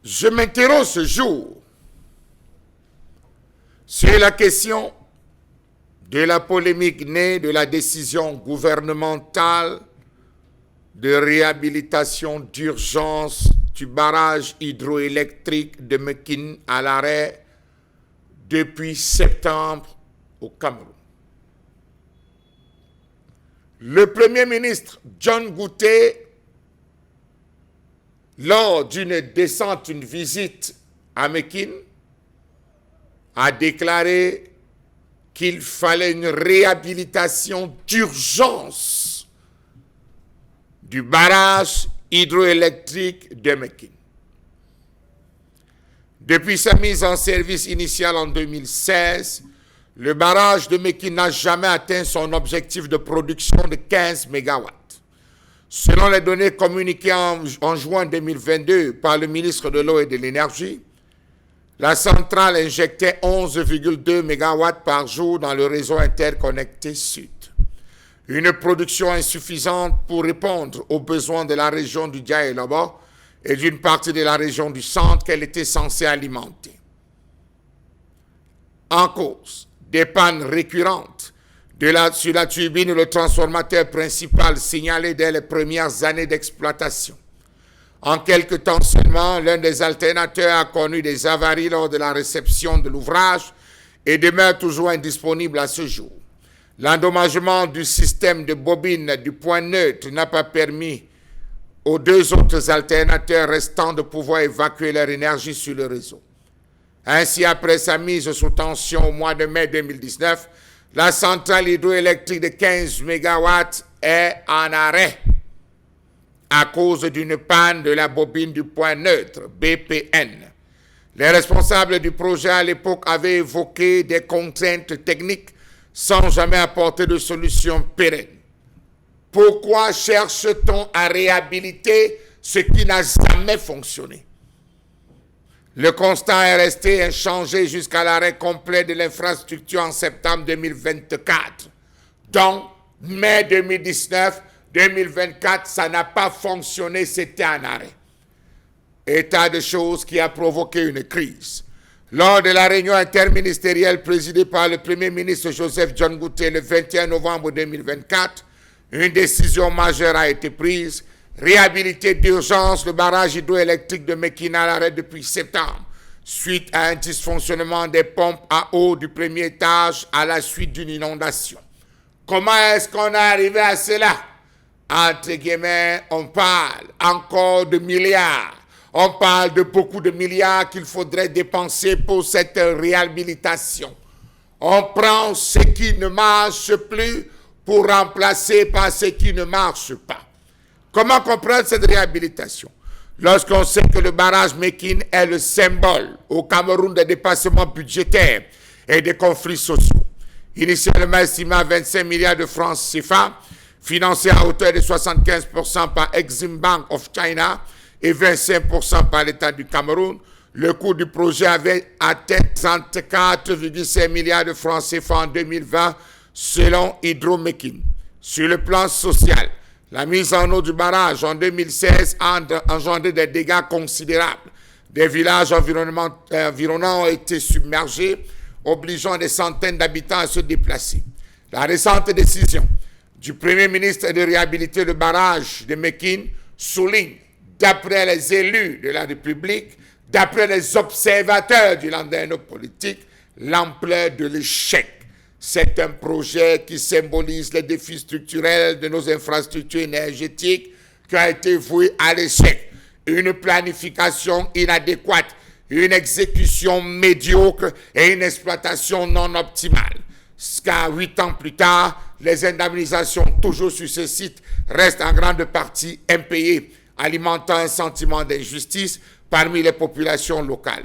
Je m'interroge ce jour sur la question de la polémique née de la décision gouvernementale de réhabilitation d'urgence du barrage hydroélectrique de Mekine à l'arrêt depuis septembre au Cameroun. Le Premier ministre John Gouté, lors d'une descente, une visite à Mekine, a déclaré qu'il fallait une réhabilitation d'urgence du barrage hydroélectrique de Mekine. Depuis sa mise en service initiale en 2016, le barrage de Mekine n'a jamais atteint son objectif de production de 15 MW. Selon les données communiquées en juin 2022 par le ministre de l'Eau et de l'Énergie, la centrale injectait 11,2 MW par jour dans le réseau interconnecté Sud. Une production insuffisante pour répondre aux besoins de la région du Dia-et-Lobo et d'une partie de la région du centre qu'elle était censée alimenter. En cause, des pannes récurrentes sur la turbine, le transformateur principal signalé dès les premières années d'exploitation. En quelque temps seulement, l'un des alternateurs a connu des avaries lors de la réception de l'ouvrage et demeure toujours indisponible à ce jour. L'endommagement du système de bobine du point neutre n'a pas permis aux deux autres alternateurs restants de pouvoir évacuer leur énergie sur le réseau. Ainsi, après sa mise sous tension au mois de mai 2019, la centrale hydroélectrique de 15 MW est en arrêt à cause d'une panne de la bobine du point neutre, BPN. Les responsables du projet à l'époque avaient évoqué des contraintes techniques sans jamais apporter de solution pérenne. Pourquoi cherche-t-on à réhabiliter ce qui n'a jamais fonctionné? Le constat est resté inchangé jusqu'à l'arrêt complet de l'infrastructure en septembre 2024. Donc, mai 2019, 2024, ça n'a pas fonctionné, c'était en arrêt. État de choses qui a provoqué une crise. Lors de la réunion interministérielle présidée par le Premier ministre Joseph John Gouté le 21 novembre 2024, une décision majeure a été prise, réhabiliter d'urgence le barrage hydroélectrique de Mekine à l'arrêt depuis septembre, suite à un dysfonctionnement des pompes à eau du premier étage à la suite d'une inondation. Comment est-ce qu'on est arrivé à cela? Entre guillemets, on parle encore de milliards. On parle de beaucoup de milliards qu'il faudrait dépenser pour cette réhabilitation. On prend ce qui ne marche plus pour remplacer par ce qui ne marche pas. Comment comprendre cette réhabilitation? Lorsqu'on sait que le barrage Mekine est le symbole au Cameroun des dépassements budgétaires et des conflits sociaux. Initialement estimé à 25 milliards de francs CFA, financé à hauteur de 75% par Exim Bank of China et 25% par l'État du Cameroun, le coût du projet avait atteint 34,5 milliards de francs CFA en 2020 selon Hydro-Mekine. Sur le plan social, la mise en eau du barrage en 2016 a engendré des dégâts considérables. Des villages environnants ont été submergés, obligeant des centaines d'habitants à se déplacer. La récente décision du Premier ministre de réhabiliter le barrage de Mekine souligne, d'après les élus de la République, d'après les observateurs du landerneau politique, l'ampleur de l'échec. C'est un projet qui symbolise les défis structurels de nos infrastructures énergétiques qui a été voué à l'échec. Une planification inadéquate, une exécution médiocre et une exploitation non optimale. Car 8 ans plus tard, les indemnisations toujours sur ce site restent en grande partie impayées, alimentant un sentiment d'injustice parmi les populations locales.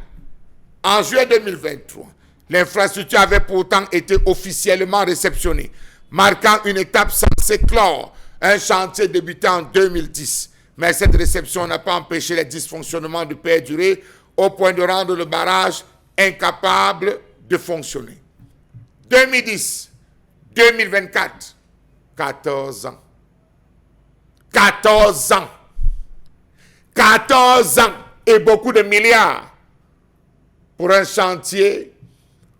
En juillet 2023, l'infrastructure avait pourtant été officiellement réceptionnée, marquant une étape censée clore un chantier débuté en 2010. Mais cette réception n'a pas empêché les dysfonctionnements de perdurer au point de rendre le barrage incapable de fonctionner. 2010, 2024, 14 ans. 14 ans. 14 ans et beaucoup de milliards pour un chantier,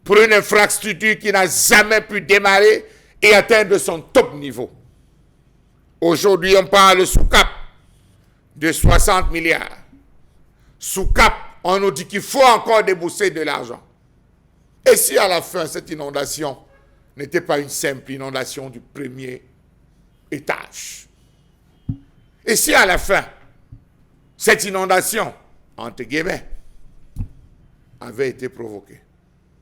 pour une infrastructure qui n'a jamais pu démarrer et atteindre son top niveau. Aujourd'hui, on parle sous cap de 60 milliards. Sous cap, on nous dit qu'il faut encore débourser de l'argent. Et si à la fin, cette inondation n'était pas une simple inondation du premier étage? Et si à la fin, cette inondation, entre guillemets, avait été provoquée